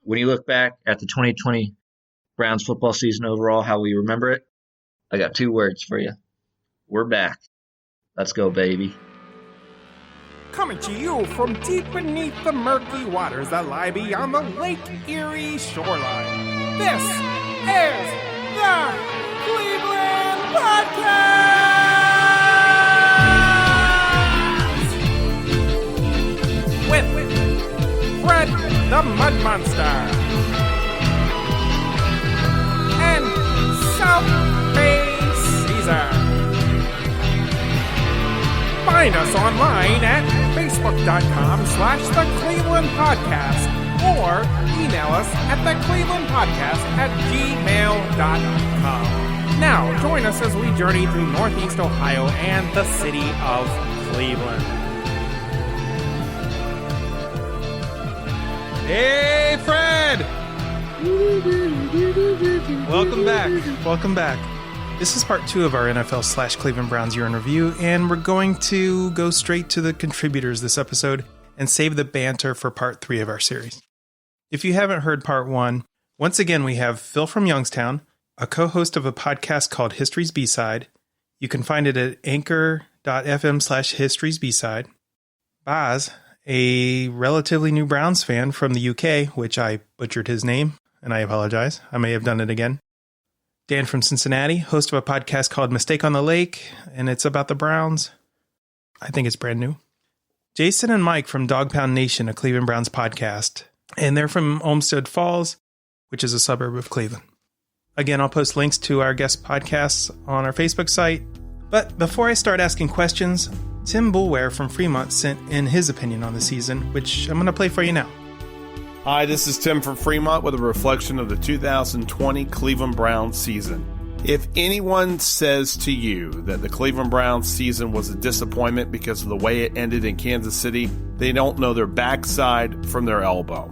when you look back at the 2020 Browns football season overall, how we remember it, I got 2 words for you. We're back. Let's go, baby. Coming to you from deep beneath the murky waters that lie beyond the Lake Erie shoreline. This is the Cleveland Podcast! With Fred the Mud Monster and South Bay Caesar. Find us online at facebook.com/The Cleveland Podcast or email us at theclevelandpodcast@gmail.com. Now, join us as we journey through Northeast Ohio and the city of Cleveland. Hey, Fred! Welcome back. Welcome back. This is part 2 of our NFL/Cleveland Browns year in review, and we're going to go straight to the contributors this episode and save the banter for part 3 of our series. If you haven't heard part 1, once again we have Phil from Youngstown, a co-host of a podcast called History's B-Side. You can find it at anchor.fm/History's B-Side. Baz, a relatively new Browns fan from the UK, which I butchered his name, and I apologize. I may have done it again. Dan from Cincinnati, host of a podcast called Mistake on the Lake, and it's about the Browns. I think it's brand new. Jason and Mike from Dog Pound Nation, a Cleveland Browns podcast, and they're from Olmsted Falls, which is a suburb of Cleveland. Again, I'll post links to our guest podcasts on our Facebook site. But before I start asking questions, Tim Boulware from Fremont sent in his opinion on the season, which I'm going to play for you now. Hi, this is Tim from Fremont with a reflection of the 2020 Cleveland Browns season. If anyone says to you that the Cleveland Browns season was a disappointment because of the way it ended in Kansas City, they don't know their backside from their elbow.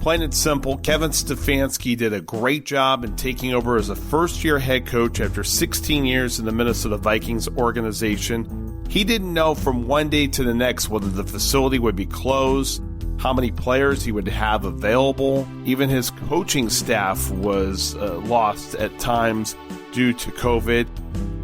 Plain and simple, Kevin Stefanski did a great job in taking over as a first-year head coach after 16 years in the Minnesota Vikings organization. He didn't know from one day to the next whether the facility would be closed, how many players he would have available. Even his coaching staff was lost at times due to COVID,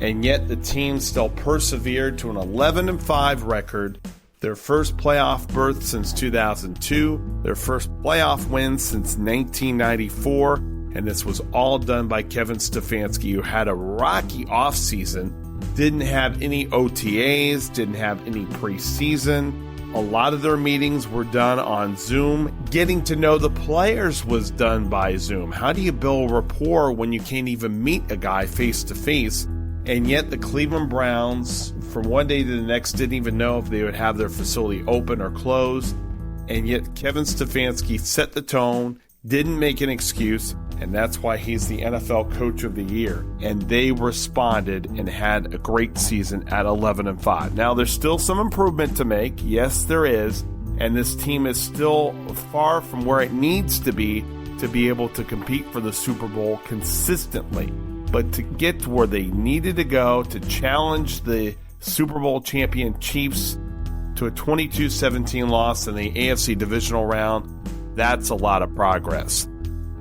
and yet the team still persevered to an 11-5 record, their first playoff berth since 2002, their first playoff win since 1994, and this was all done by Kevin Stefanski, who had a rocky offseason, didn't have any OTAs, didn't have any preseason. A lot of their meetings were done on Zoom. Getting to know the players was done by Zoom. How do you build rapport when you can't even meet a guy face to face? And yet the Cleveland Browns, from one day to the next, didn't even know if they would have their facility open or closed. And yet Kevin Stefanski set the tone, didn't make an excuse, and that's why he's the NFL Coach of the Year. And they responded and had a great season at 11-5. Now, there's still some improvement to make. Yes, there is. And this team is still far from where it needs to be able to compete for the Super Bowl consistently. But to get to where they needed to go to challenge the Super Bowl champion Chiefs to a 22-17 loss in the AFC divisional round, that's a lot of progress.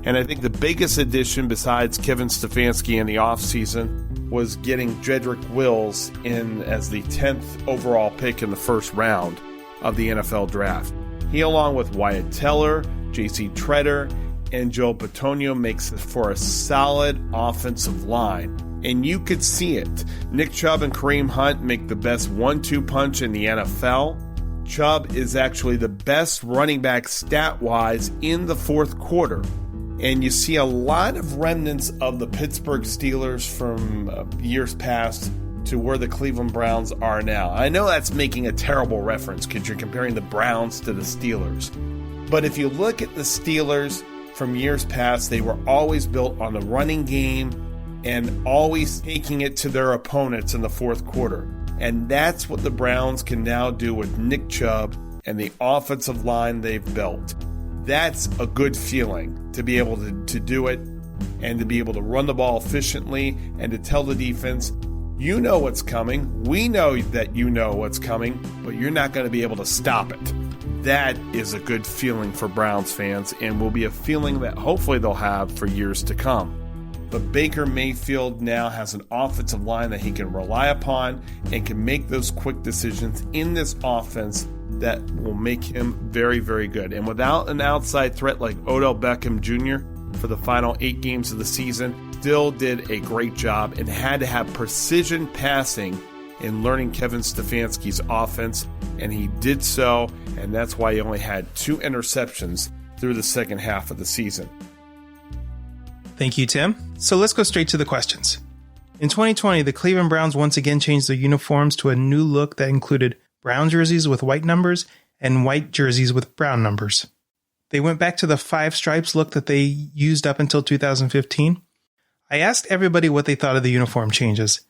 And I think the biggest addition besides Kevin Stefanski in the offseason was getting Jedrick Wills in as the 10th overall pick in the first round of the NFL draft. He, along with Wyatt Teller, J.C. Treader, and Joe Bitonio, makes it for a solid offensive line. And you could see it. Nick Chubb and Kareem Hunt make the best 1-2 punch in the NFL. Chubb is actually the best running back stat-wise in the fourth quarter. And you see a lot of remnants of the Pittsburgh Steelers from years past to where the Cleveland Browns are now. I know that's making a terrible reference because you're comparing the Browns to the Steelers. But if you look at the Steelers from years past, they were always built on the running game and always taking it to their opponents in the fourth quarter. And that's what the Browns can now do with Nick Chubb and the offensive line they've built. That's a good feeling to be able to do it and to be able to run the ball efficiently and to tell the defense, you know what's coming. We know that you know what's coming, but you're not going to be able to stop it. that is a good feeling for Browns fans and will be a feeling that hopefully they'll have for years to come. But Baker Mayfield now has an offensive line that he can rely upon and can make those quick decisions in this offense that will make him very, very good. And without an outside threat like Odell Beckham Jr. for the final 8 games of the season, still did a great job and had to have precision passing in learning Kevin Stefanski's offense, and he did so, and that's why he only had 2 interceptions through the second half of the season. Thank you, Tim. So let's go straight to the questions. In 2020, the Cleveland Browns once again changed their uniforms to a new look that included brown jerseys with white numbers and white jerseys with brown numbers. They went back to the 5 stripes look that they used up until 2015. I asked everybody what they thought of the uniform changes.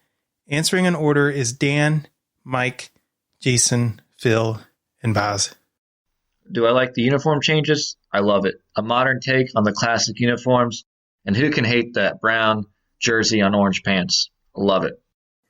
Answering in order is Dan, Mike, Jason, Phil, and Baz. Do I like the uniform changes? I love it. A modern take on the classic uniforms. And who can hate that brown jersey on orange pants? Love it.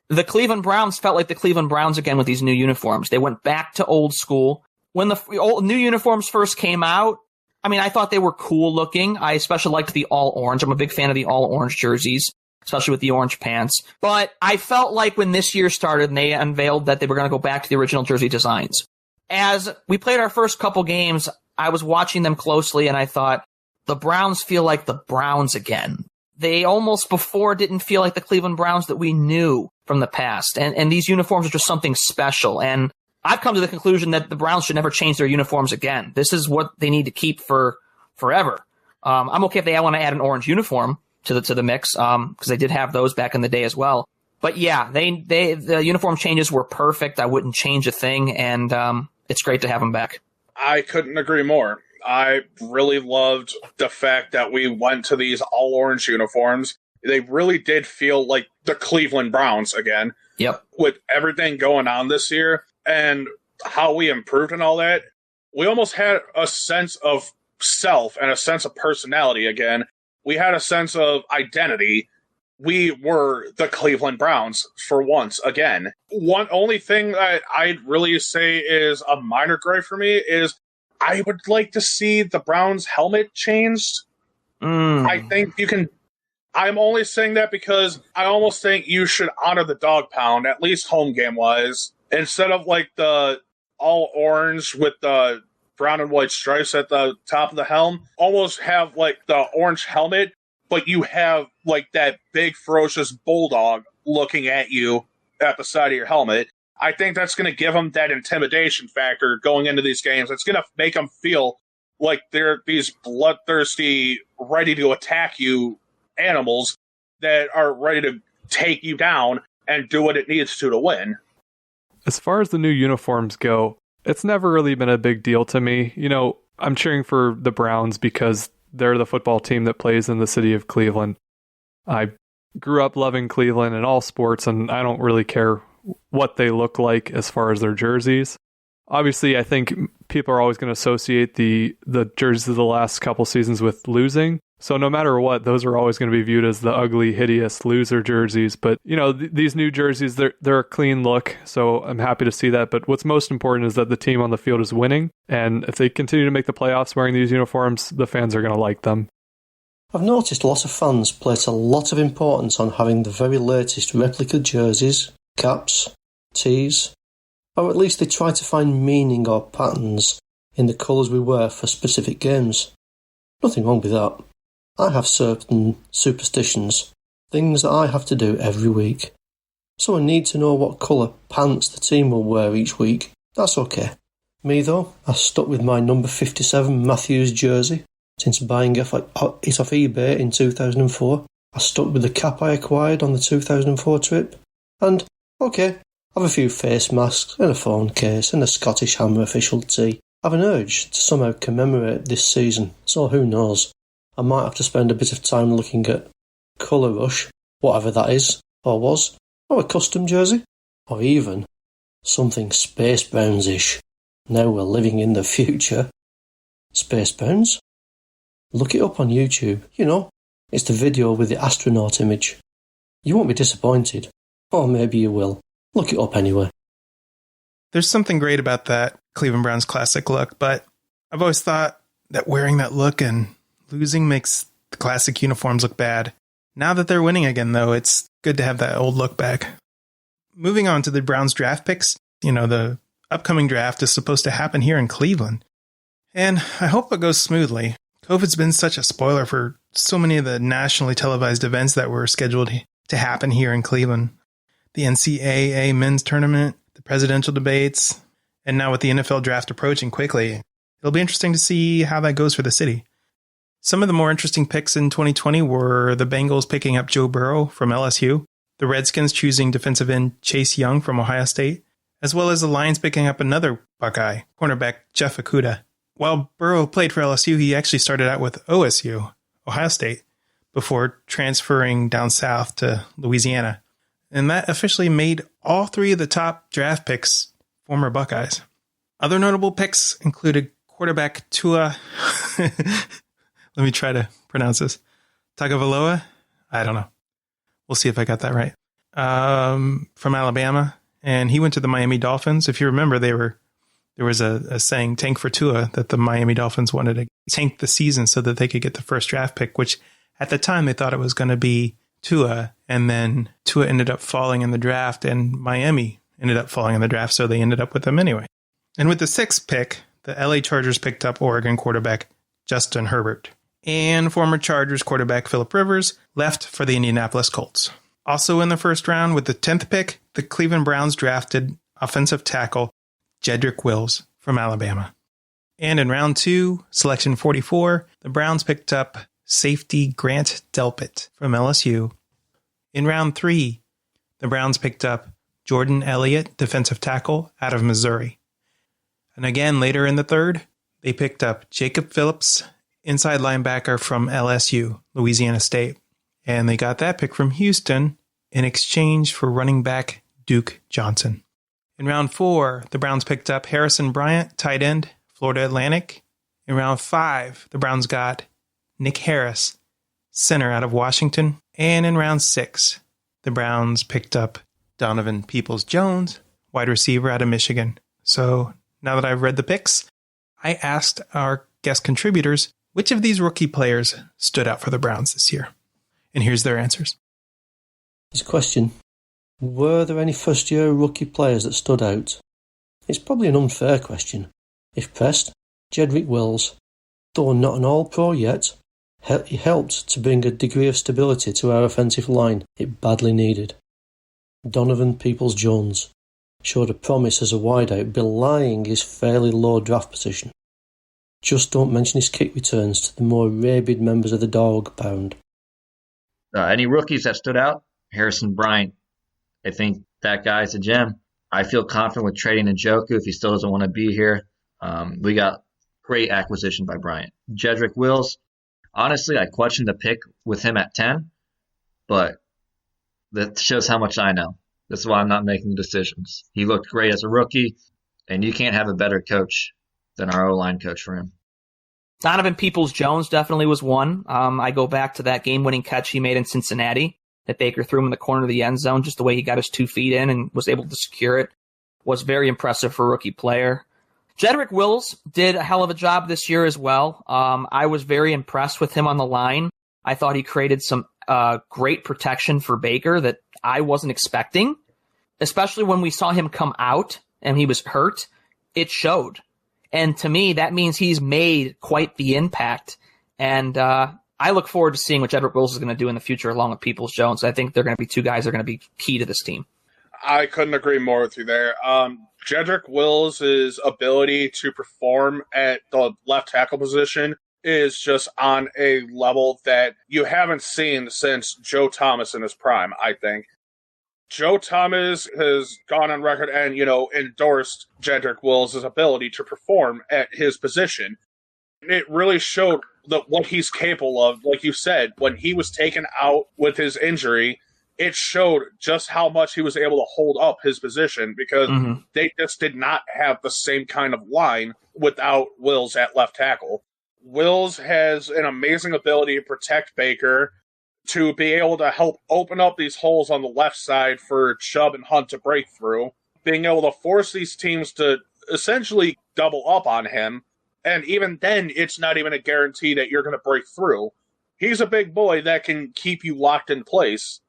The Cleveland Browns felt like the Cleveland Browns again with these new uniforms. They went back to old school. When the new uniforms first came out, I mean, I thought they were cool looking. I especially liked the all orange. I'm a big fan of the all orange jerseys, especially with the orange pants. But I felt like when this year started and they unveiled that they were going to go back to the original jersey designs. As we played our first couple games, I was watching them closely and I thought, the Browns feel like the Browns again. They almost before didn't feel like the Cleveland Browns that we knew from the past. And these uniforms are just something special. And I've come to the conclusion that the Browns should never change their uniforms again. This is what they need to keep for forever. I'm okay if they want to add an orange uniform to the mix, because they did have those back in the day as well. But yeah, the uniform changes were perfect. I wouldn't change a thing, and it's great to have them back. I couldn't agree more. I really loved the fact that we went to these all-orange uniforms. They really did feel like the Cleveland Browns again. Yep. With everything going on this year and how we improved and all that, we almost had a sense of self and a sense of personality again. We had a sense of identity. We were the Cleveland Browns for once again. One only thing that I'd really say is a minor gripe for me is I would like to see the Browns helmet changed. I think you can. I'm only saying that because I almost think you should honor the dog pound, at least home game wise, instead of like the all orange with the brown and white stripes at the top of the helm. Almost have like the orange helmet, but you have like that big ferocious bulldog looking at you at the side of your helmet. I think that's going to give them that intimidation factor going into these games. It's going to make them feel like they're these bloodthirsty, ready to attack you animals that are ready to take you down and do what it needs to win. As far as the new uniforms go, it's never really been a big deal to me. You know, I'm cheering for the Browns because they're the football team that plays in the city of Cleveland. I grew up loving Cleveland and all sports, and I don't really care what they look like as far as their jerseys. Obviously, I think people are always going to associate the jerseys of the last couple seasons with losing. So no matter what, those are always going to be viewed as the ugly, hideous loser jerseys. But, you know, these new jerseys, they're a clean look. So I'm happy to see that. But what's most important is that the team on the field is winning. And if they continue to make the playoffs wearing these uniforms, the fans are going to like them. I've noticed lots of fans place a lot of importance on having the very latest replica jerseys, caps, tees, or at least they try to find meaning or patterns in the colours we wear for specific games. Nothing wrong with that. I have certain superstitions, things that I have to do every week. So I need to know what colour pants the team will wear each week. That's okay. Me though, I stuck with my number 57 Matthews jersey since buying it off eBay in 2004. I stuck with the cap I acquired on the 2004 trip. And, okay, I have a few face masks and a phone case and a Scottish Hammer official tee. I have an urge to somehow commemorate this season, so who knows. I might have to spend a bit of time looking at Colour Rush, whatever that is, or was, or a custom jersey, or even something Space Browns-ish. Now we're living in the future. Space Browns? Look it up on YouTube. You know, it's the video with the astronaut image. You won't be disappointed. Or maybe you will. Look it up anyway. There's something great about that Cleveland Browns classic look, but I've always thought that wearing that look and losing makes the classic uniforms look bad. Now that they're winning again, though, it's good to have that old look back. Moving on to the Browns draft picks, the upcoming draft is supposed to happen here in Cleveland. And I hope it goes smoothly. COVID's been such a spoiler for so many of the nationally televised events that were scheduled to happen here in Cleveland. The NCAA men's tournament, the presidential debates, and now with the NFL draft approaching quickly, it'll be interesting to see how that goes for the city. Some of the more interesting picks in 2020 were the Bengals picking up Joe Burrow from LSU, the Redskins choosing defensive end Chase Young from Ohio State, as well as the Lions picking up another Buckeye, cornerback Jeff Okudah. While Burrow played for LSU, he actually started out with OSU, Ohio State, before transferring down south to Louisiana. And that officially made all three of the top draft picks former Buckeyes. Other notable picks included quarterback Tua. Let me try to pronounce this. Tagovailoa? I don't know. We'll see if I got that right. From Alabama. And he went to the Miami Dolphins. If you remember, there was a saying, tank for Tua, that the Miami Dolphins wanted to tank the season so that they could get the first draft pick, which at the time they thought it was going to be Tua. And then Tua ended up falling in the draft, and Miami ended up falling in the draft, so they ended up with him anyway. And with the sixth pick, the LA Chargers picked up Oregon quarterback Justin Herbert. And former Chargers quarterback Phillip Rivers left for the Indianapolis Colts. Also in the first round, with the 10th pick, the Cleveland Browns drafted offensive tackle Jedrick Wills from Alabama. And in round 2, selection 44, the Browns picked up safety Grant Delpit from LSU. In round 3, the Browns picked up Jordan Elliott, defensive tackle, out of Missouri. And again, later in the third, they picked up Jacob Phillips, inside linebacker from LSU, Louisiana State. And they got that pick from Houston in exchange for running back Duke Johnson. In round 4, the Browns picked up Harrison Bryant, tight end, Florida Atlantic. In round 5, the Browns got Nick Harris, center out of Washington. And in round 6, the Browns picked up Donovan Peoples-Jones, wide receiver out of Michigan. So now that I've read the picks, I asked our guest contributors which of these rookie players stood out for the Browns this year. And here's their answers. This question: were there any first-year rookie players that stood out? It's probably an unfair question. If pressed, Jedrick Wills, though not an all-pro yet, he helped to bring a degree of stability to our offensive line it badly needed. Donovan Peoples-Jones showed a promise as a wideout, belying his fairly low draft position. Just don't mention his kick returns to the more rabid members of the dog pound. Any rookies that stood out? Harrison Bryant. I think that guy's a gem. I feel confident with trading Njoku if he still doesn't want to be here. We got great acquisition by Bryant. Jedrick Wills. Honestly, I questioned the pick with him at 10, but that shows how much I know. That's why I'm not making decisions. He looked great as a rookie, and you can't have a better coach than our O-line coach for him. Donovan Peoples-Jones definitely was one. I go back to that game-winning catch he made in Cincinnati that Baker threw him in the corner of the end zone. Just the way he got his 2 feet in and was able to secure it was very impressive for a rookie player. Jedrick Wills did a hell of a job this year as well. I was very impressed with him on the line. I thought he created some great protection for Baker that I wasn't expecting, especially when we saw him come out and he was hurt. It showed. And to me, that means he's made quite the impact. And I look forward to seeing what Jedrick Wills is going to do in the future along with Peoples-Jones. I think they're going to be two guys that are going to be key to this team. I couldn't agree more with you there. Jedrick Wills' ability to perform at the left tackle position is just on a level that you haven't seen since Joe Thomas in his prime, I think. Joe Thomas has gone on record and, endorsed Jedrick Wills' ability to perform at his position. It really showed what he's capable of. Like you said, when he was taken out with his injury, it showed just how much he was able to hold up his position because they just did not have the same kind of line without Wills at left tackle. Wills has an amazing ability to protect Baker, to be able to help open up these holes on the left side for Chubb and Hunt to break through. being able to force these teams to essentially double up on him. And even then, it's not even a guarantee that you're going to break through. He's a big boy that can keep you locked in place.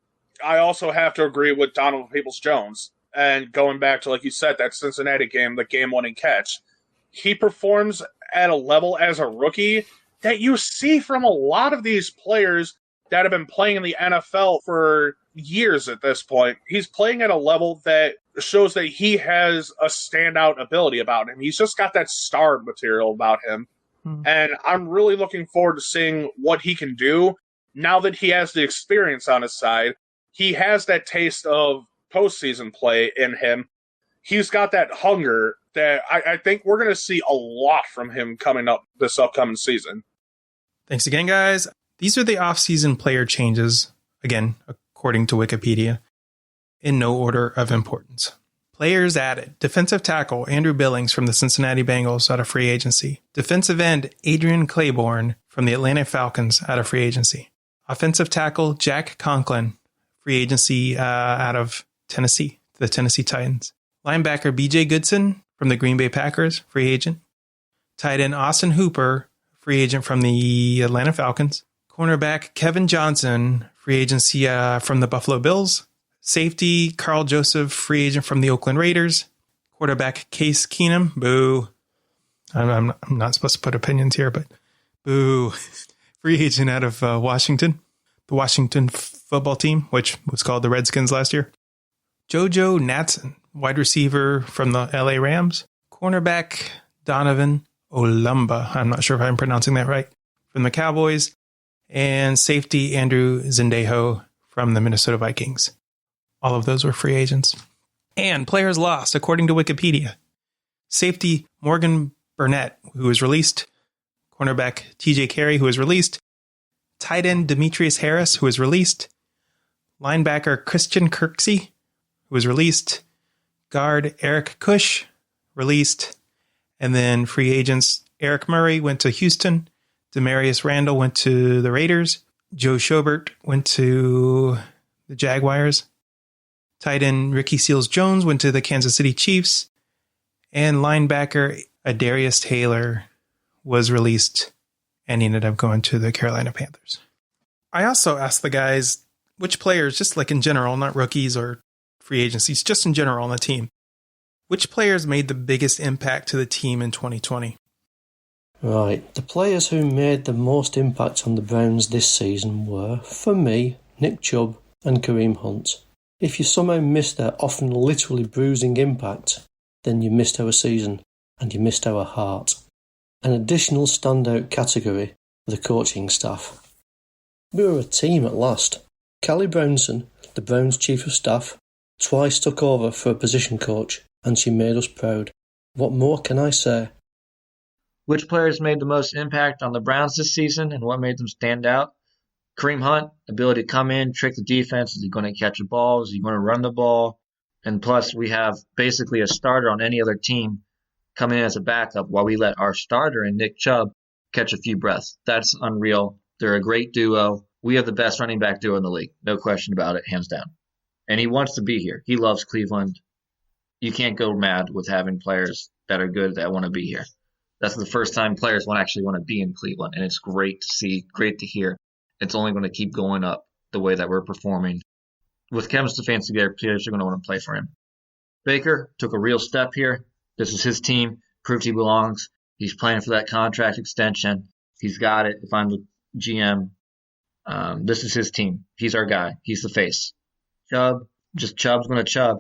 I also have to agree with Donovan Peoples-Jones. And going back to, like you said, that Cincinnati game, the game-winning catch, he performs at a level as a rookie that you see from a lot of these players that have been playing in the NFL for years at this point. He's playing at a level that shows that he has a standout ability about him. He's just got that star material about him. And I'm really looking forward to seeing what he can do now that he has the experience on his side. He has that taste of postseason play in him. He's got that hunger that I think we're going to see a lot from him coming up this upcoming season. Thanks again, guys. These are the off-season player changes, again, according to Wikipedia, in no order of importance. Players added: defensive tackle Andrew Billings from the Cincinnati Bengals out of free agency. Defensive end Adrian Claiborne from the Atlanta Falcons out of free agency. Offensive tackle Jack Conklin, free agency out of Tennessee, the Tennessee Titans. Linebacker B.J. Goodson from the Green Bay Packers, free agent. Tight end Austin Hooper, free agent from the Atlanta Falcons. Cornerback Kevin Johnson, free agency from the Buffalo Bills. Safety Carl Joseph, free agent from the Oakland Raiders. Quarterback Case Keenum, boo. I'm not supposed to put opinions here, but boo. Free agent out of Washington, the Washington football team, which was called the Redskins last year. JoJo Natson, wide receiver from the LA Rams. Cornerback Donovan Olumba, I'm not sure if I'm pronouncing that right, from the Cowboys. And safety Andrew Zendejo from the Minnesota Vikings. All of those were free agents. And players lost, according to Wikipedia. Safety Morgan Burnett, who was released. Cornerback TJ Carey, who was released. Tight end Demetrius Harris, who was released. Linebacker Christian Kirksey, who was released. Guard Eric Cush, released. And then free agents Eric Murray went to Houston. Demarius Randall went to the Raiders. Joe Schobert went to the Jaguars. Tight end Ricky Seals-Jones went to the Kansas City Chiefs. And linebacker Adarius Taylor was released and he ended up going to the Carolina Panthers. I also asked the guys which players, just like in general, not rookies or free agencies, just in general on the team, which players made the biggest impact to the team in 2020? Right, the players who made the most impact on the Browns this season were, for me, Nick Chubb and Kareem Hunt. If you somehow missed their often literally bruising impact, then you missed our season and you missed our heart. An additional standout category, the coaching staff. We were a team at last. Callie Brownson, the Browns chief of staff, twice took over for a position coach and she made us proud. What more can I say? Which players made the most impact on the Browns this season and what made them stand out? Kareem Hunt, ability to come in, trick the defense. Is he going to catch a ball? Is he going to run the ball? And plus, we have basically a starter on any other team coming in as a backup while we let our starter and Nick Chubb catch a few breaths. That's unreal. They're a great duo. We have the best running back duo in the league. No question about it, hands down. And he wants to be here. He loves Cleveland. You can't go mad with having players that are good that want to be here. That's the first time players actually want to be in Cleveland, and it's great to see, great to hear. It's only going to keep going up the way that we're performing. With Kevin Stefanski there, players are going to want to play for him. Baker took a real step here. This is his team. Proved he belongs. He's playing for that contract extension. He's got it. If I'm the GM, this is his team. He's our guy. He's the face. Chubb's going to Chubb.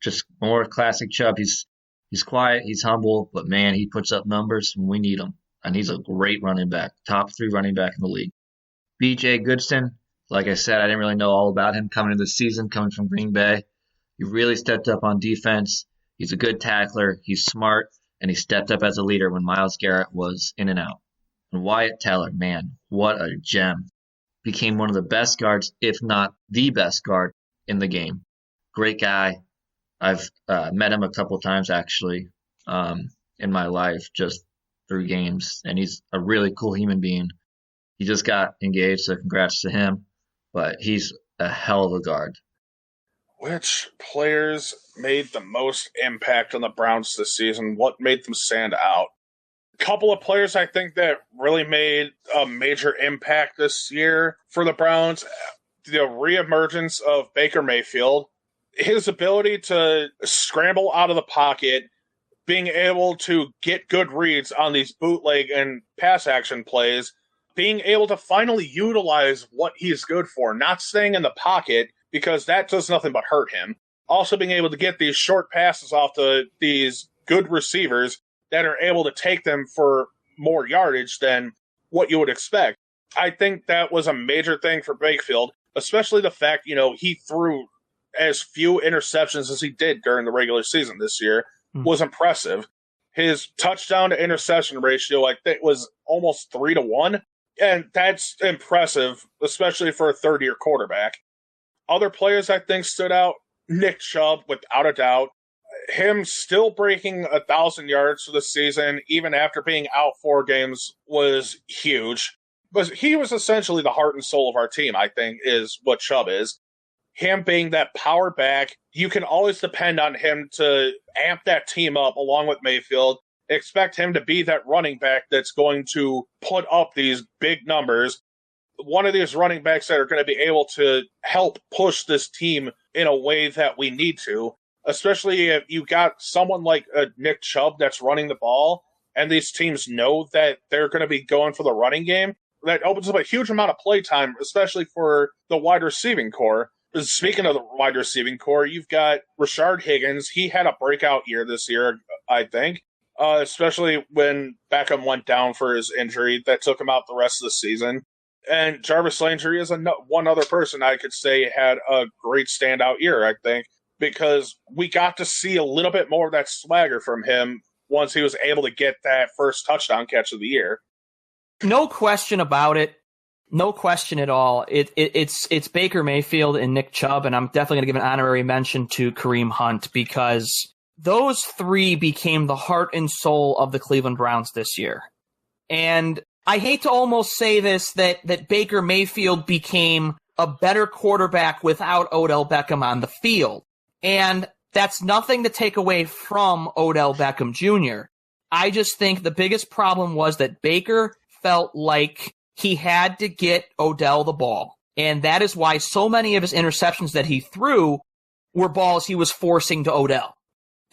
Just more classic Chubb. He's quiet. He's humble. But, man, he puts up numbers when we need him. And he's a great running back. Top 3 running back in the league. B.J. Goodson, like I said, I didn't really know all about him coming into the season, coming from Green Bay. He really stepped up on defense. He's a good tackler. He's smart, and he stepped up as a leader when Myles Garrett was in and out. And Wyatt Teller, man, what a gem. Became one of the best guards, if not the best guard in the game. Great guy. I've met him a couple times, actually, in my life, just through games. And he's a really cool human being. He just got engaged, so congrats to him. But he's a hell of a guard. Which players made the most impact on the Browns this season? What made them stand out? A couple of players I think that really made a major impact this year for the Browns. The reemergence of Baker Mayfield, his ability to scramble out of the pocket, being able to get good reads on these bootleg and pass action plays, being able to finally utilize what he's good for, not staying in the pocket, because that does nothing but hurt him. Also being able to get these short passes off to these good receivers that are able to take them for more yardage than what you would expect. I think that was a major thing for Mayfield, especially the fact, he threw as few interceptions as he did during the regular season this year was impressive. His touchdown to interception ratio, I think, was almost 3-1. And that's impressive, especially for a third-year quarterback. Other players I think stood out, Nick Chubb, without a doubt. Him still breaking 1,000 yards for the season, even after being out 4 games, was huge. But he was essentially the heart and soul of our team, I think, is what Chubb is. Him being that power back, you can always depend on him to amp that team up along with Mayfield. Expect him to be that running back that's going to put up these big numbers. One of these running backs that are going to be able to help push this team in a way that we need to, especially if you got someone like Nick Chubb that's running the ball, and these teams know that they're going to be going for the running game. That opens up a huge amount of play time, especially for the wide receiving core. Speaking of the wide receiving core, you've got Rashard Higgins. He had a breakout year this year, I think, especially when Beckham went down for his injury that took him out the rest of the season. And Jarvis Landry is one other person I could say had a great standout year, I think, because we got to see a little bit more of that swagger from him once he was able to get that first touchdown catch of the year. No question about it. No question at all. It's Baker Mayfield and Nick Chubb, and I'm definitely going to give an honorary mention to Kareem Hunt because those 3 became the heart and soul of the Cleveland Browns this year. And I hate to almost say this, that Baker Mayfield became a better quarterback without Odell Beckham on the field. And that's nothing to take away from Odell Beckham Jr. I just think the biggest problem was that Baker felt like he had to get Odell the ball. And that is why so many of his interceptions that he threw were balls he was forcing to Odell.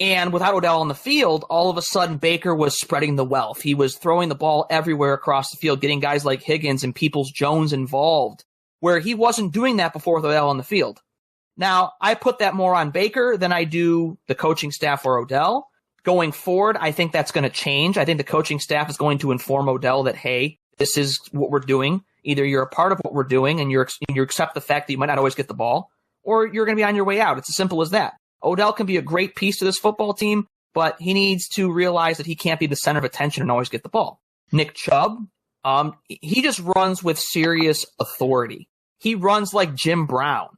And without Odell on the field, all of a sudden Baker was spreading the wealth. He was throwing the ball everywhere across the field, getting guys like Higgins and Peoples-Jones involved, where he wasn't doing that before with Odell on the field. Now, I put that more on Baker than I do the coaching staff or Odell. Going forward, I think that's going to change. I think the coaching staff is going to inform Odell that, hey, this is what we're doing. Either you're a part of what we're doing and you accept the fact that you might not always get the ball, or you're going to be on your way out. It's as simple as that. Odell can be a great piece to this football team, but he needs to realize that he can't be the center of attention and always get the ball. Nick Chubb, he just runs with serious authority. He runs like Jim Brown.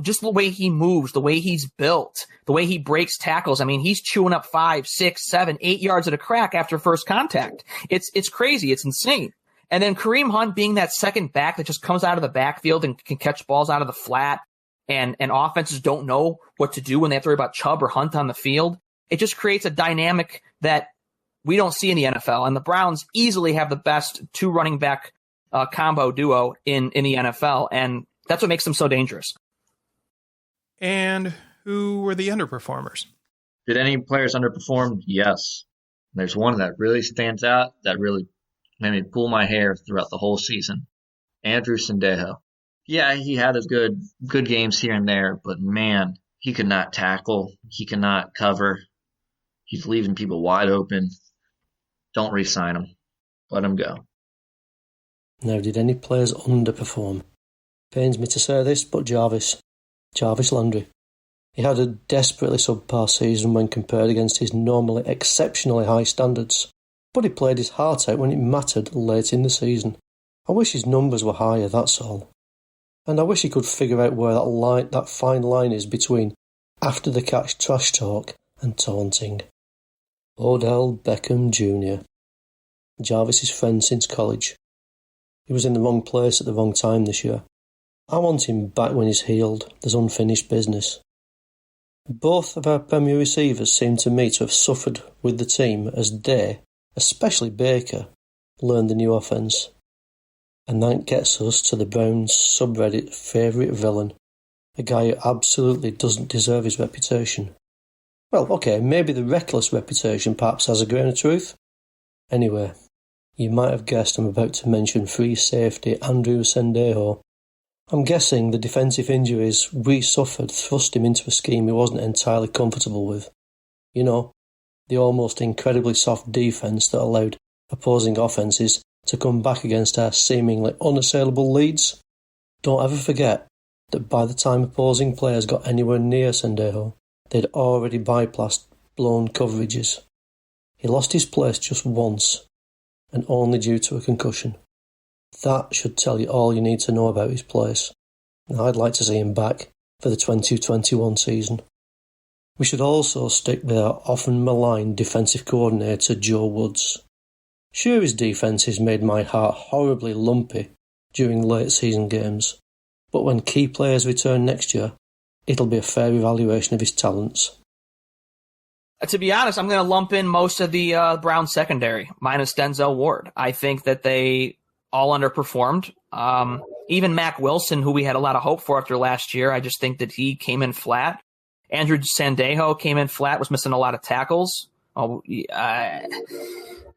Just the way he moves, the way he's built, the way he breaks tackles. I mean, he's chewing up 5, 6, 7, 8 yards at a crack after first contact. It's crazy. It's insane. And then Kareem Hunt being that second back that just comes out of the backfield and can catch balls out of the flat, and offenses don't know what to do when they have to worry about Chubb or Hunt on the field. It just creates a dynamic that we don't see in the NFL. And the Browns easily have the best 2 running back combo duo in the NFL. And that's what makes them so dangerous. And who were the underperformers? Did any players underperform? Yes. There's one that really stands out that really made me pull my hair throughout the whole season. Andrew Sendejo. Yeah, he had his good games here and there, but man, he could not tackle. He cannot cover. He's leaving people wide open. Don't re-sign him. Let him go. Now, did any players underperform? Pains me to say this, but Jarvis Landry. He had a desperately subpar season when compared against his normally exceptionally high standards, but he played his heart out when it mattered late in the season. I wish his numbers were higher, that's all. And I wish he could figure out where that fine line is between after the catch trash talk and taunting. Odell Beckham Jr. Jarvis's friend since college. He was in the wrong place at the wrong time this year. I want him back when he's healed. There's unfinished business. Both of our premier receivers seem to me to have suffered with the team as they, especially Baker, learned the new offense. And that gets us to the Browns subreddit favourite villain, a guy who absolutely doesn't deserve his reputation. Well, okay, maybe the reckless reputation perhaps has a grain of truth. Anyway, you might have guessed I'm about to mention free safety Andrew Sendejo. I'm guessing the defensive injuries we suffered thrust him into a scheme he wasn't entirely comfortable with. You know, the almost incredibly soft defence that allowed opposing offences to come back against our seemingly unassailable leads. Don't ever forget that by the time opposing players got anywhere near Sendejo, they'd already bypassed blown coverages. He lost his place just once, and only due to a concussion. That should tell you all you need to know about his place. And I'd like to see him back for the 2021 season. We should also stick with our often maligned defensive coordinator Joe Woods. Sure, his defence has made my heart horribly lumpy during late season games, but when key players return next year, it'll be a fair evaluation of his talents. To be honest, I'm going to lump in most of the Browns secondary, minus Denzel Ward. I think that they all underperformed. Even Mac Wilson, who we had a lot of hope for after last year, I just think that he came in flat. Andrew Sendejo came in flat, was missing a lot of tackles. I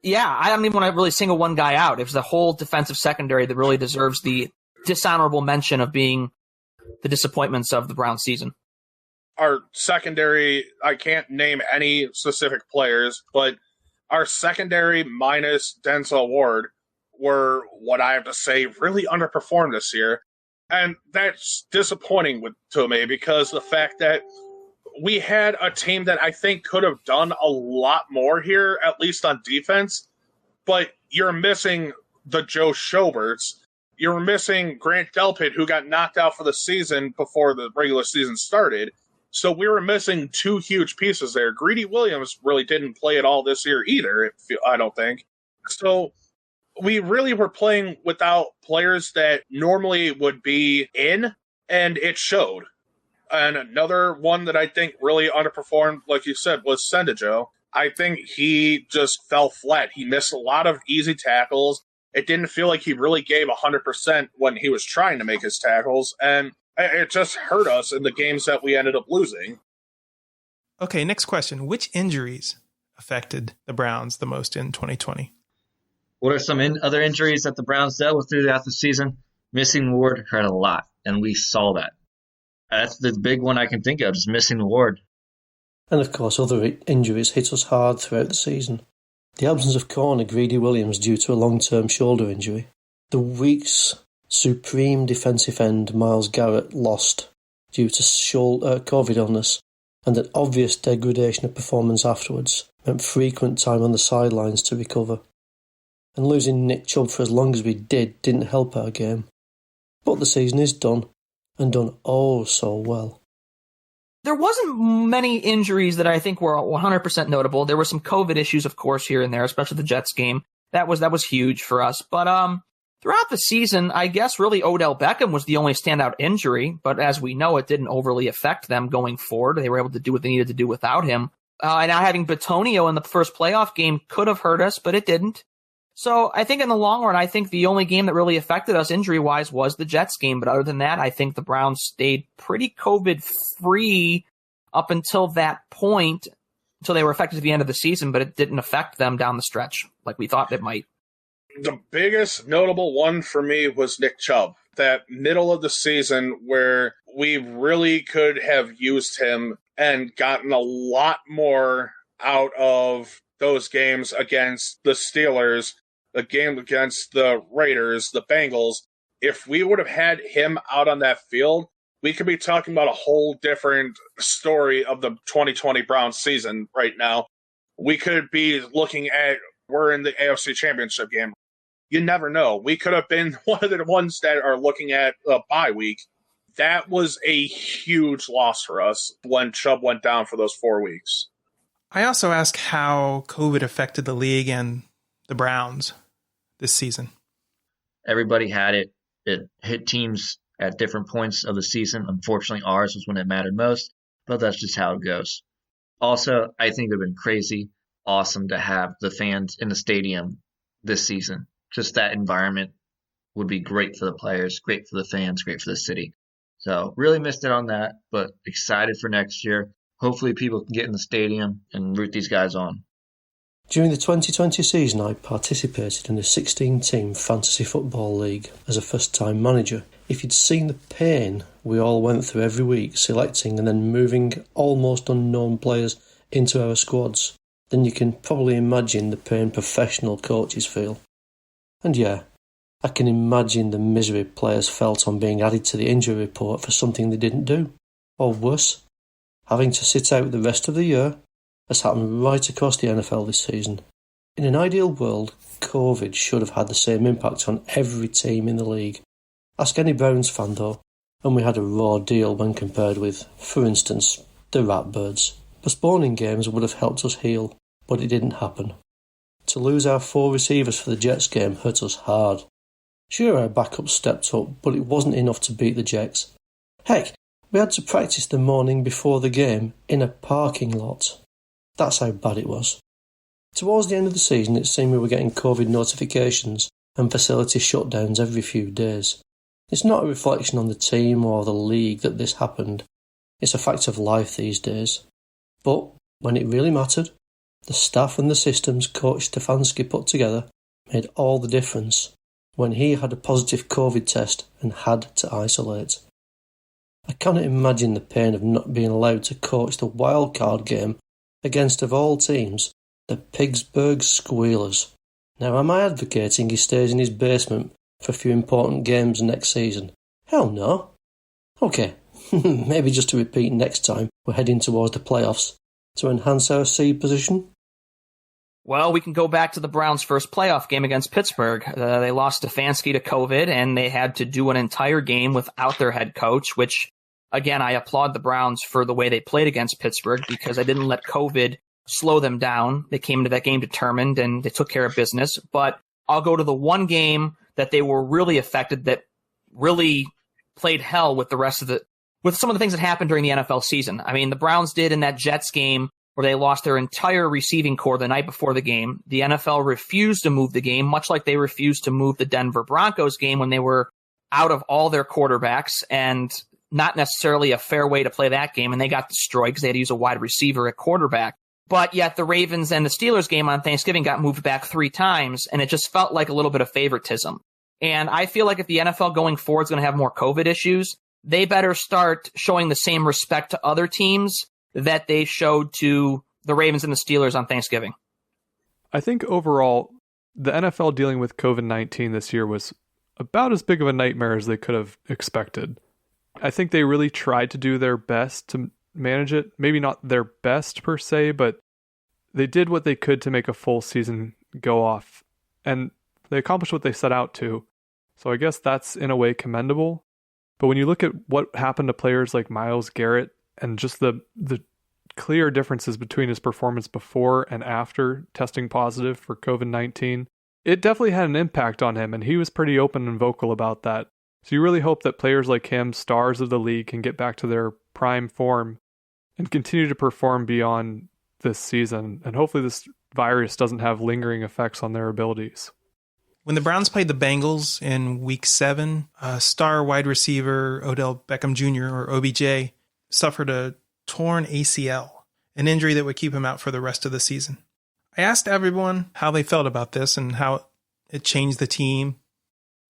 don't even want to really single one guy out. It was the whole defensive secondary that really deserves the dishonorable mention of being the disappointments of the Browns season. Our secondary, I can't name any specific players, but our secondary minus Denzel Ward were, what I have to say, really underperformed this year. And that's disappointing to me because the fact that we had a team that I think could have done a lot more here, at least on defense, but you're missing the Joe Schoberts. You're missing Grant Delpit, who got knocked out for the season before the regular season started. So we were missing two huge pieces there. Greedy Williams really didn't play at all this year either, I don't think. So we really were playing without players that normally would be in, and it showed. And another one that I think really underperformed, like you said, was Sendejo. I think he just fell flat. He missed a lot of easy tackles. It didn't feel like he really gave 100% when he was trying to make his tackles, and it just hurt us in the games that we ended up losing. Okay, next question. Which injuries affected the Browns the most in 2020? What are some other injuries that the Browns dealt with throughout the season? Missing Ward hurt a lot, and we saw that. That's the big one I can think of, is missing Ward. And of course, other injuries hit us hard throughout the season. The absence of corner Greedy Williams due to a long-term shoulder injury. The week's supreme defensive end Myles Garrett lost due to COVID illness, and an obvious degradation of performance afterwards meant frequent time on the sidelines to recover. And losing Nick Chubb for as long as we didn't help our game. But the season is done, and done oh so well. There wasn't many injuries that I think were 100% notable. There were some COVID issues, of course, here and there, especially the Jets game. That was huge for us. But throughout the season, I guess really Odell Beckham was the only standout injury. But as we know, it didn't overly affect them going forward. They were able to do what they needed to do without him. And now having Bitonio in the first playoff game could have hurt us, but it didn't. So I think in the long run, I think the only game that really affected us injury-wise was the Jets game. But other than that, I think the Browns stayed pretty COVID-free up until that point, until they were affected at the end of the season, but it didn't affect them down the stretch like we thought it might. The biggest notable one for me was Nick Chubb. That middle of the season where we really could have used him and gotten a lot more out of those games against the Steelers, the game against the Raiders, the Bengals. If we would have had him out on that field, we could be talking about a whole different story of the 2020 Browns season right now. We could be looking at, we're in the AFC Championship game. You never know. We could have been one of the ones that are looking at a bye week. That was a huge loss for us when Chubb went down for those 4 weeks. I also ask how COVID affected the league and the Browns this season. Everybody had it. It hit teams at different points of the season. Unfortunately, ours was when it mattered most, but that's just how it goes. Also, I think it would have been crazy awesome to have the fans in the stadium this season. Just that environment would be great for the players, great for the fans, great for the city. So really missed it on that, but excited for next year. Hopefully people can get in the stadium and root these guys on. During the 2020 season, I participated in the 16-team fantasy football league as a first-time manager. If you'd seen the pain we all went through every week selecting and then moving almost unknown players into our squads, then you can probably imagine the pain professional coaches feel. And yeah, I can imagine the misery players felt on being added to the injury report for something they didn't do. Or worse, having to sit out the rest of the year, as happened right across the NFL this season. In an ideal world, COVID should have had the same impact on every team in the league. Ask any Browns fan though, and we had a raw deal when compared with, for instance, the Ratbirds. Postponing games would have helped us heal, but it didn't happen. To lose our 4 receivers for the Jets game hurt us hard. Sure, our backup stepped up, but it wasn't enough to beat the Jets. Heck, we had to practice the morning before the game in a parking lot. That's how bad it was. Towards the end of the season, it seemed we were getting COVID notifications and facility shutdowns every few days. It's not a reflection on the team or the league that this happened. It's a fact of life these days. But when it really mattered, the staff and the systems Coach Stefanski put together made all the difference when he had a positive COVID test and had to isolate. I cannot imagine the pain of not being allowed to coach the wildcard game against, of all teams, the Pittsburgh Squealers. Now, am I advocating he stays in his basement for a few important games next season? Hell no. Okay, maybe just to repeat next time we're heading towards the playoffs to enhance our seed position. Well, we can go back to the Browns' first playoff game against Pittsburgh. They lost Stefanski to COVID, and they had to do an entire game without their head coach, which, again, I applaud the Browns for the way they played against Pittsburgh because they didn't let COVID slow them down. They came into that game determined, and they took care of business. But I'll go to the one game that they were really affected, that really played hell with the rest of the, with some of the things that happened during the NFL season. I mean, the Browns did in that Jets game where they lost their entire receiving core the night before the game. The NFL refused to move the game, much like they refused to move the Denver Broncos game when they were out of all their quarterbacks, and not necessarily a fair way to play that game, and they got destroyed because they had to use a wide receiver at quarterback. But yet the Ravens and the Steelers game on Thanksgiving got moved back 3 times, and it just felt like a little bit of favoritism. And I feel like if the NFL going forward is going to have more COVID issues, they better start showing the same respect to other teams that they showed to the Ravens and the Steelers on Thanksgiving. I think overall, the NFL dealing with COVID-19 this year was about as big of a nightmare as they could have expected. I think they really tried to do their best to manage it. Maybe not their best per se, but they did what they could to make a full season go off. And they accomplished what they set out to. So I guess that's in a way commendable. But when you look at what happened to players like Myles Garrett and just the clear differences between his performance before and after testing positive for COVID-19, it definitely had an impact on him, and he was pretty open and vocal about that. So you really hope that players like him, stars of the league, can get back to their prime form and continue to perform beyond this season. And hopefully this virus doesn't have lingering effects on their abilities. When the Browns played the Bengals in Week 7, star wide receiver Odell Beckham Jr., or OBJ, suffered a torn ACL, an injury that would keep him out for the rest of the season. I asked everyone how they felt about this and how it changed the team,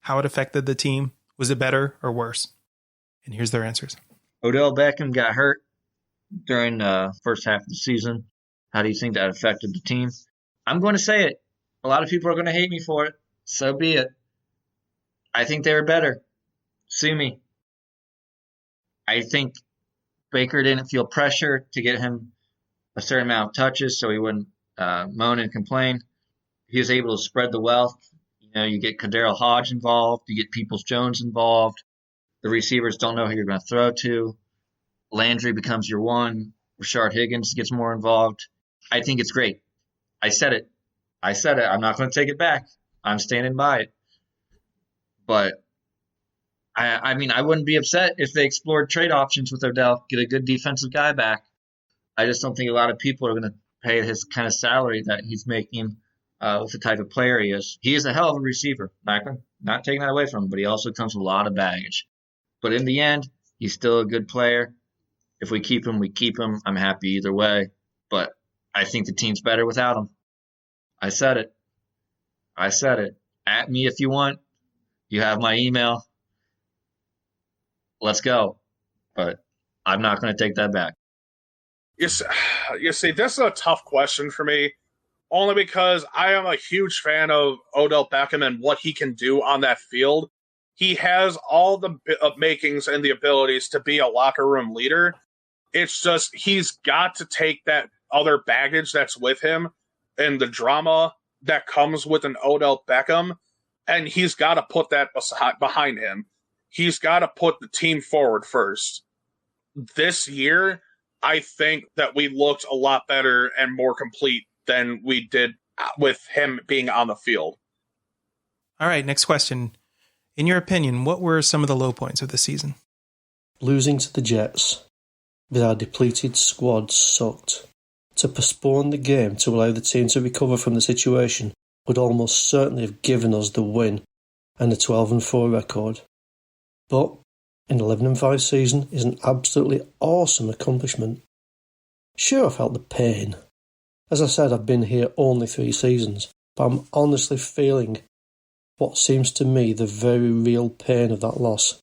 how it affected the team. Was it better or worse? And here's their answers. Odell Beckham got hurt during the first half of the season. How do you think that affected the team? I'm going to say it. A lot of people are going to hate me for it. So be it. I think they were better. Sue me. I think Baker didn't feel pressure to get him a certain amount of touches so he wouldn't moan and complain. He was able to spread the wealth. You know, you get Kadarius Hodge involved. You get Peoples-Jones involved. The receivers don't know who you're going to throw to. Landry becomes your one. Rashard Higgins gets more involved. I think it's great. I said it. I'm not going to take it back. I'm standing by it. But I mean, I wouldn't be upset if they explored trade options with Odell, get a good defensive guy back. I just don't think a lot of people are going to pay his kind of salary that he's making with the type of player he is. He is a hell of a receiver. Not taking that away from him, but he also comes with a lot of baggage. But in the end, he's still a good player. If we keep him, we keep him. I'm happy either way. But I think the team's better without him. I said it. At me if you want. You have my email. Let's go. But I'm not going to take that back. You see, this is a tough question for me, only because I am a huge fan of Odell Beckham and what he can do on that field. He has all the makings and the abilities to be a locker room leader. It's just he's got to take that other baggage that's with him and the drama that comes with an Odell Beckham, and he's got to put that behind him. He's got to put the team forward first. This year, I think that we looked a lot better and more complete than we did with him being on the field. All right, next question. In your opinion, what were some of the low points of the season? Losing to the Jets with our depleted squad sucked. To postpone the game to allow the team to recover from the situation would almost certainly have given us the win and a 12-4 record. But an 11-5 season is an absolutely awesome accomplishment. Sure, I felt the pain. As I said, I've been here only 3 seasons, but I'm honestly feeling what seems to me the very real pain of that loss.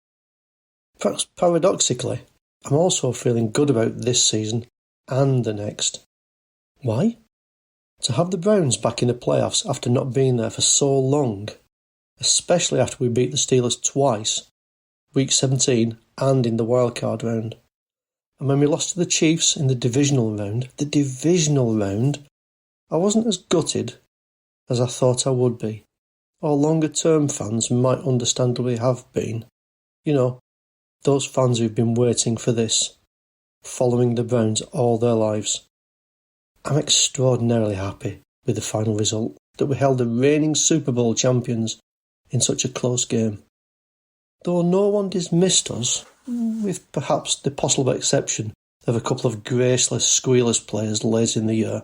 Perhaps paradoxically, I'm also feeling good about this season and the next. Why? To have the Browns back in the playoffs after not being there for so long, especially after we beat the Steelers twice, Week 17 and in the wildcard round. And when we lost to the Chiefs in the divisional round, I wasn't as gutted as I thought I would be, or longer-term fans might understandably have been. You know, those fans who've been waiting for this, following the Browns all their lives. I'm extraordinarily happy with the final result, that we held the reigning Super Bowl champions in such a close game. Though no one dismissed us, with perhaps the possible exception of a couple of graceless, squealers players late in the year,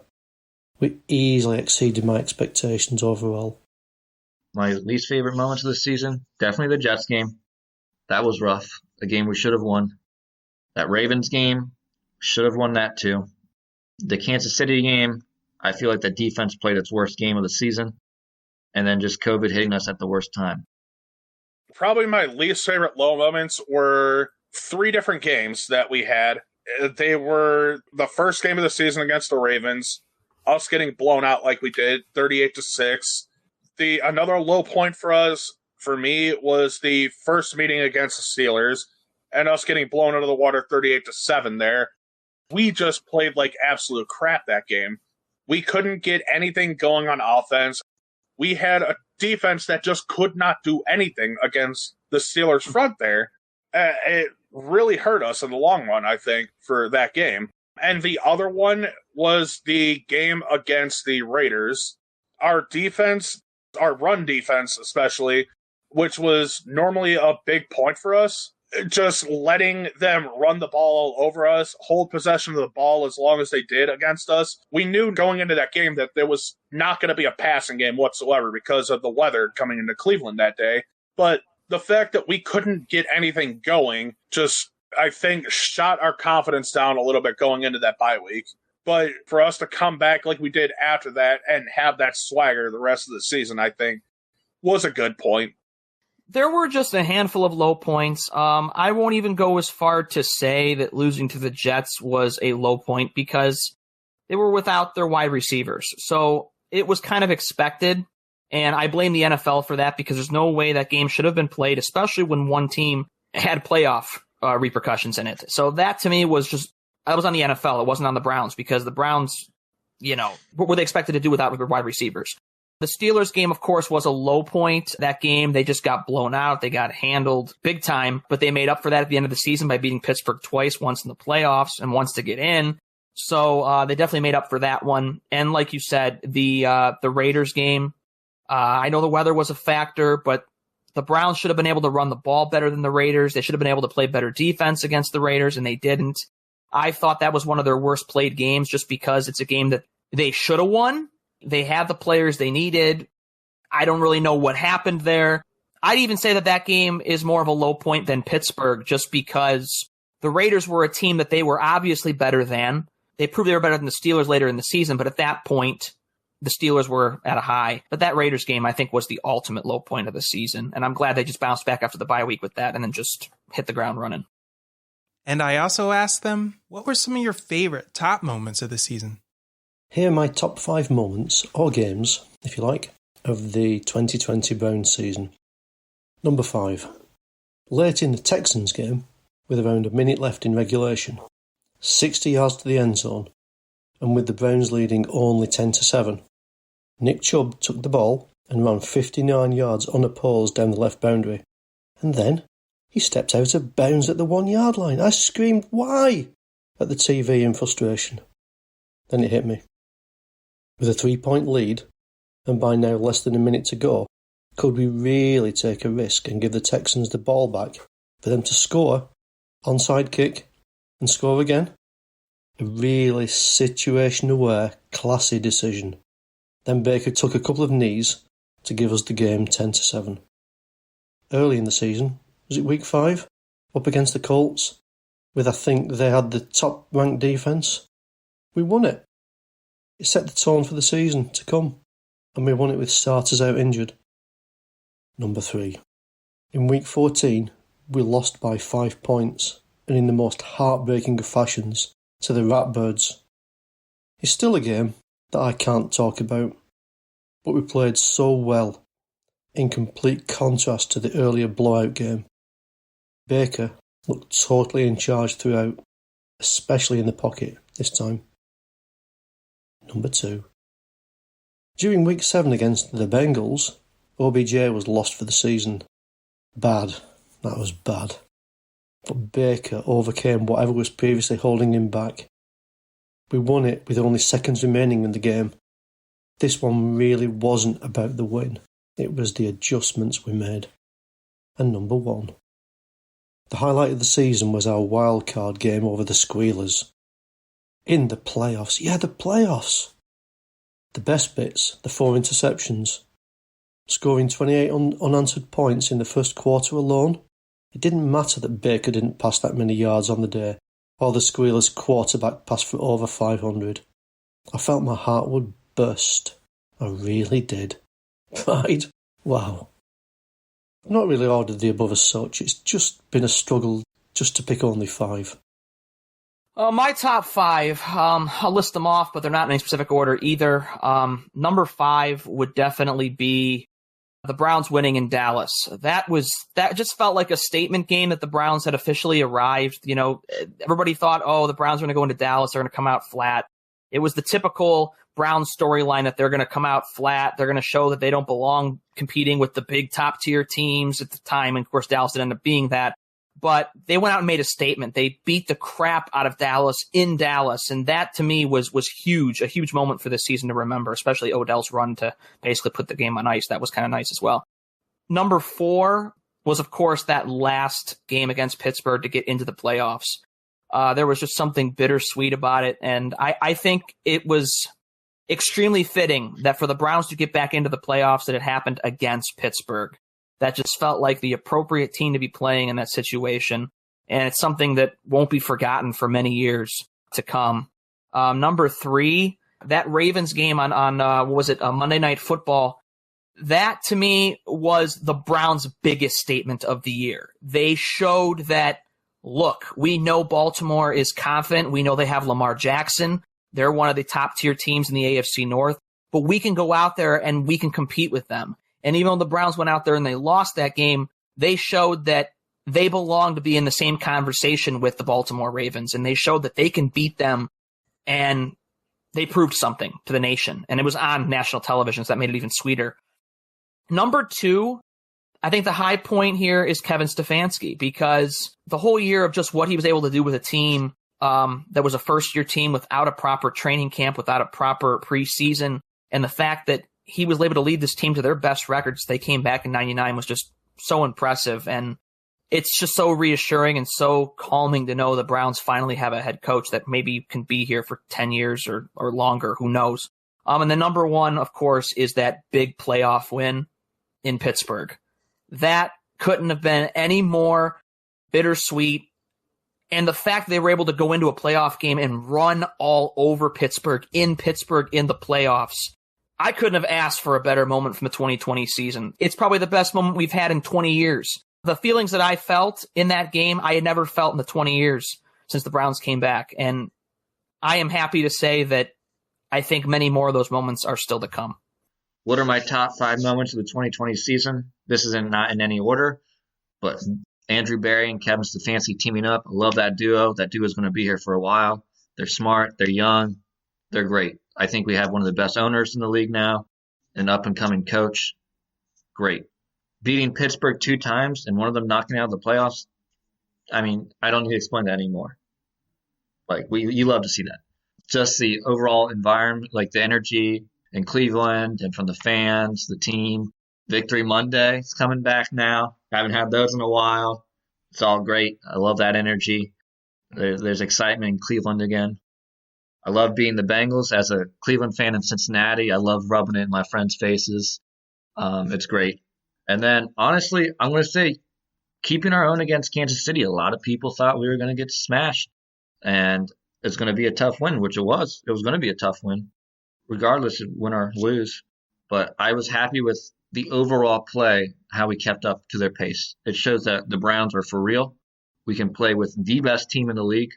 we easily exceeded my expectations overall. My least favorite moments of the season, definitely the Jets game. That was rough. A game we should have won. That Ravens game, should have won that too. The Kansas City game, I feel like the defense played its worst game of the season. And then just COVID hitting us at the worst time. Probably my least favorite low moments were 3 different games that we had. They were the first game of the season against the Ravens, us getting blown out like we did, 38-6. Another low point for me, was the first meeting against the Steelers and us getting blown out of the water 38-7 there. We just played like absolute crap that game. We couldn't get anything going on offense. We had a defense that just could not do anything against the Steelers front there. It really hurt us in the long run, I think, for that game. And the other one was the game against the Raiders. Our defense, our run defense especially, which was normally a big point for us, just letting them run the ball all over us, hold possession of the ball as long as they did against us. We knew going into that game that there was not going to be a passing game whatsoever because of the weather coming into Cleveland that day. But the fact that we couldn't get anything going just, I think, shot our confidence down a little bit going into that bye week. But for us to come back like we did after that and have that swagger the rest of the season, I think, was a good point. There were just a handful of low points. I won't even go as far to say that losing to the Jets was a low point because they were without their wide receivers. So it was kind of expected, and I blame the NFL for that because there's no way that game should have been played, especially when one team had playoff repercussions in it. So that to me was just, I was on the NFL. It wasn't on the Browns because the Browns, what were they expected to do without their wide receivers? The Steelers game, of course, was a low point. That game, they just got blown out. They got handled big time, but they made up for that at the end of the season by beating Pittsburgh twice, once in the playoffs and once to get in. So they definitely made up for that one. And like you said, the Raiders game, I know the weather was a factor, but The Browns should have been able to run the ball better than the Raiders. They should have been able to play better defense against the Raiders, and they didn't. I thought that was one of their worst played games just because it's a game that they should have won. They had the players they needed. I don't really know what happened there. I'd even say that game is more of a low point than Pittsburgh just because the Raiders were a team that they were obviously better than. They proved they were better than the Steelers later in the season, but at that point, the Steelers were at a high. But that Raiders game, I think, was the ultimate low point of the season, and I'm glad they just bounced back after the bye week with that and then just hit the ground running. And I also asked them, what were some of your favorite top moments of the season? Here are my top 5 moments, or games, if you like, of the 2020 Browns season. Number 5. Late in the Texans game, with around a minute left in regulation, 60 yards to the end zone, and with the Browns leading only 10-7, Nick Chubb took the ball and ran 59 yards unopposed down the left boundary, and then he stepped out of bounds at the 1-yard line. I screamed, "Why?" at the TV in frustration. Then it hit me. With a 3-point lead, and by now less than a minute to go, could we really take a risk and give the Texans the ball back for them to score, onside kick, and score again? A really situation-aware, classy decision. Then Baker took a couple of knees to give us the game 10-7. Early in the season, was it week 5? Up against the Colts, with I think they had the top-ranked defence. We won it. It set the tone for the season to come, and we won it with starters out injured. Number 3. In week 14, we lost by 5 points, and in the most heartbreaking of fashions, to the Ratbirds. It's still a game that I can't talk about, but we played so well, in complete contrast to the earlier blowout game. Baker looked totally in charge throughout, especially in the pocket this time. Number 2. During week 7 against the Bengals, OBJ was lost for the season. Bad. That was bad. But Baker overcame whatever was previously holding him back. We won it with only seconds remaining in the game. This one really wasn't about the win. It was the adjustments we made. And number 1. The highlight of the season was our wildcard game over the Squealers. In the playoffs. Yeah, the playoffs. The best bits, the 4 interceptions. Scoring 28 unanswered points in the first quarter alone. It didn't matter that Baker didn't pass that many yards on the day, or the Squealers' quarterback passed for over 500. I felt my heart would burst. I really did. Pride? Wow. I've not really ordered the above as such. It's just been a struggle just to pick only 5. My top 5, I'll list them off, but they're not in any specific order either. Number 5 would definitely be the Browns winning in Dallas. That just felt like a statement game that the Browns had officially arrived. You know, everybody thought, oh, the Browns are going to go into Dallas, they're going to come out flat. It was the typical Browns storyline that they're going to come out flat. They're going to show that they don't belong competing with the big top tier teams at the time. And of course, Dallas did end up being that. But they went out and made a statement. They beat the crap out of Dallas in Dallas. And that, to me, was huge, a huge moment for this season to remember, especially Odell's run to basically put the game on ice. That was kind of nice as well. Number 4 was, of course, that last game against Pittsburgh to get into the playoffs. There was just something bittersweet about it. And I think it was extremely fitting that for the Browns to get back into the playoffs that it happened against Pittsburgh. That just felt like the appropriate team to be playing in that situation. And it's something that won't be forgotten for many years to come. Number 3, that Ravens game on Monday Night Football. That, to me, was the Browns' biggest statement of the year. They showed that, look, we know Baltimore is confident. We know they have Lamar Jackson. They're one of the top-tier teams in the AFC North. But we can go out there and we can compete with them. And even though the Browns went out there and they lost that game, they showed that they belong to be in the same conversation with the Baltimore Ravens. And they showed that they can beat them. And they proved something to the nation. And it was on national television, so that made it even sweeter. Number 2, I think the high point here is Kevin Stefanski, because the whole year of just what he was able to do with a team that was a first-year team without a proper training camp, without a proper preseason, and the fact that he was able to lead this team to their best records. They came back in 99 was just so impressive. And it's just so reassuring and so calming to know the Browns finally have a head coach that maybe can be here for 10 years or longer. Who knows? And the number one, of course, is that big playoff win in Pittsburgh. That couldn't have been any more bittersweet. And the fact they were able to go into a playoff game and run all over Pittsburgh in the playoffs, I couldn't have asked for a better moment from the 2020 season. It's probably the best moment we've had in 20 years. The feelings that I felt in that game, I had never felt in the 20 years since the Browns came back. And I am happy to say that I think many more of those moments are still to come. What are my top 5 moments of the 2020 season? This isn't not in any order, but Andrew Berry and Kevin Stefanski teaming up. I love that duo. That duo is going to be here for a while. They're smart. They're young. They're great. I think we have one of the best owners in the league now, an up-and-coming coach. Great. Beating Pittsburgh 2 times and one of them knocking out of the playoffs. I mean, I don't need to explain that anymore. Like, you love to see that. Just the overall environment, like the energy in Cleveland and from the fans, the team. Victory Monday is coming back now. I haven't had those in a while. It's all great. I love that energy. There's excitement in Cleveland again. I love being the Bengals. As a Cleveland fan in Cincinnati, I love rubbing it in my friends' faces. It's great. And then, honestly, I'm going to say keeping our own against Kansas City. A lot of people thought we were going to get smashed. And it's going to be a tough win, which it was. It was going to be a tough win, regardless of win or lose. But I was happy with the overall play, how we kept up to their pace. It shows that the Browns are for real. We can play with the best team in the league.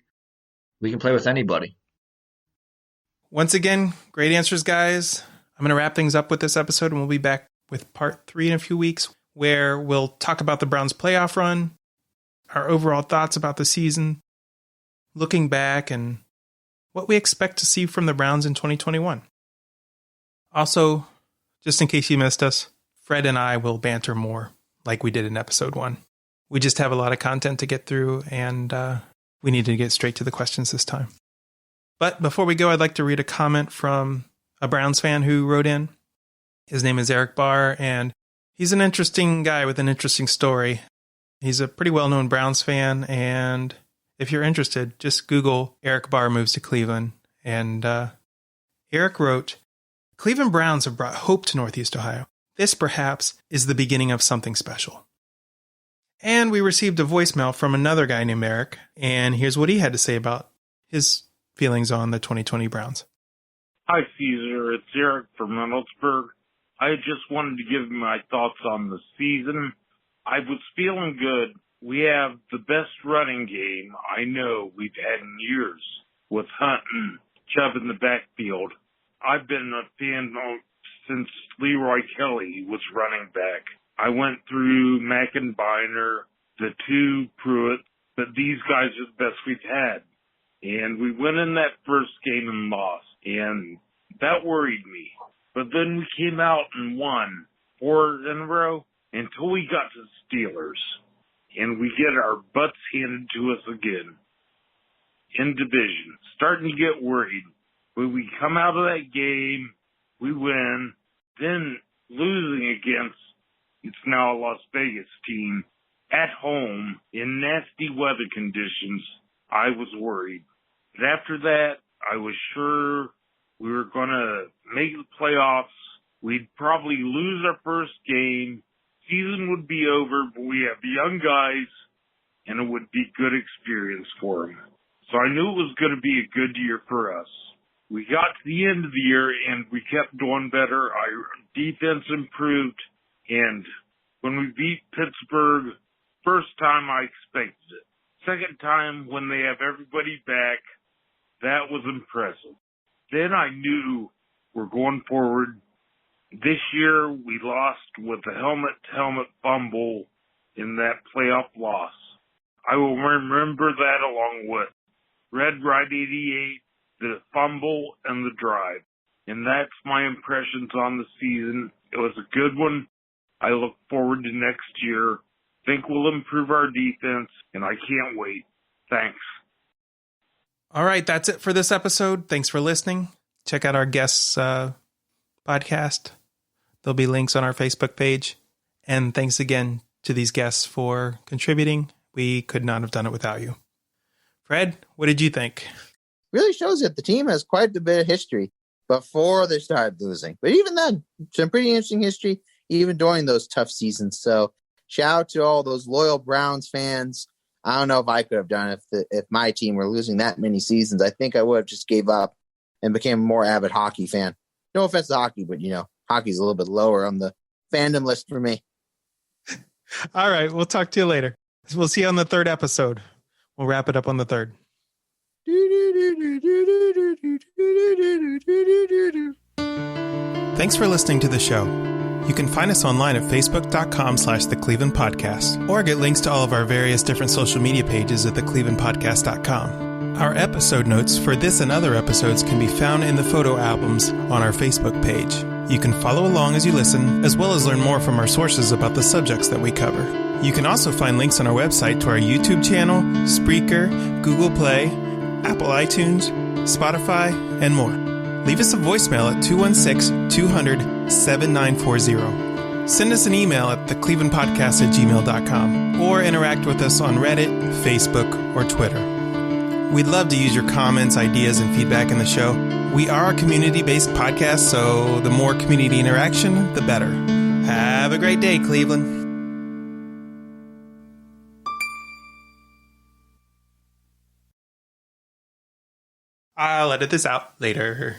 We can play with anybody. Once again, great answers, guys. I'm going to wrap things up with this episode, and we'll be back with part 3 in a few weeks, where we'll talk about the Browns' playoff run, our overall thoughts about the season, looking back, and what we expect to see from the Browns in 2021. Also, just in case you missed us, Fred and I will banter more like we did in episode 1. We just have a lot of content to get through, and we need to get straight to the questions this time. But before we go, I'd like to read a comment from a Browns fan who wrote in. His name is Eric Barr, and he's an interesting guy with an interesting story. He's a pretty well-known Browns fan, and if you're interested, just Google Eric Barr moves to Cleveland. And Eric wrote, Cleveland Browns have brought hope to Northeast Ohio. This, perhaps, is the beginning of something special. And we received a voicemail from another guy named Eric, and here's what he had to say about his feelings on the 2020 Browns. Hi, Caesar. It's Eric from Reynoldsburg. I just wanted to give my thoughts on the season. I was feeling good. We have the best running game I know we've had in years with Hunt and Chubb in the backfield. I've been a fan since Leroy Kelly was running back. I went through Mackenbiner, the 2 Pruitt, but these guys are the best we've had. And we went in that first game and lost, and that worried me. But then we came out and won 4 in a row until we got to the Steelers. And we get our butts handed to us again in division. Starting to get worried. When we come out of that game, we win. Then losing against, it's now a Las Vegas team, at home in nasty weather conditions, I was worried. But after that, I was sure we were going to make the playoffs. We'd probably lose our first game. Season would be over, but we have young guys, and it would be good experience for them. So I knew it was going to be a good year for us. We got to the end of the year, and we kept doing better. Our defense improved, and when we beat Pittsburgh, first time I expected it. Second time, when they have everybody back, that was impressive. Then I knew we're going forward. This year, we lost with the helmet-to-helmet fumble in that playoff loss. I will remember that along with Red Right 88, the fumble, and the drive. And that's my impressions on the season. It was a good one. I look forward to next year. Think we'll improve our defense, and I can't wait. Thanks. All right, that's it for this episode. Thanks for listening. Check out our guests' podcast. There'll be links on our Facebook page. And thanks again to these guests for contributing. We could not have done it without you. Fred, what did you think? Really shows that the team has quite a bit of history before they started losing. But even then, some pretty interesting history, even during those tough seasons. So shout out to all those loyal Browns fans. I don't know if I could have done it if my team were losing that many seasons. I think I would have just gave up and became a more avid hockey fan. No offense to hockey, but, hockey's a little bit lower on the fandom list for me. All right, we'll talk to you later. We'll see you on the third episode. We'll wrap it up on the third. Thanks for listening to the show. You can find us online at facebook.com/The Cleveland Podcast, or get links to all of our various different social media pages at theclevelandpodcast.com. Our episode notes for this and other episodes can be found in the photo albums on our Facebook page. You can follow along as you listen, as well as learn more from our sources about the subjects that we cover. You can also find links on our website to our YouTube channel, Spreaker, Google Play, Apple iTunes, Spotify, and more. Leave us a voicemail at 216-200-7940. Send us an email at theclevelandpodcast@gmail.com, or interact with us on Reddit, Facebook, or Twitter. We'd love to use your comments, ideas, and feedback in the show. We are a community-based podcast, so the more community interaction, the better. Have a great day, Cleveland. I'll edit this out later.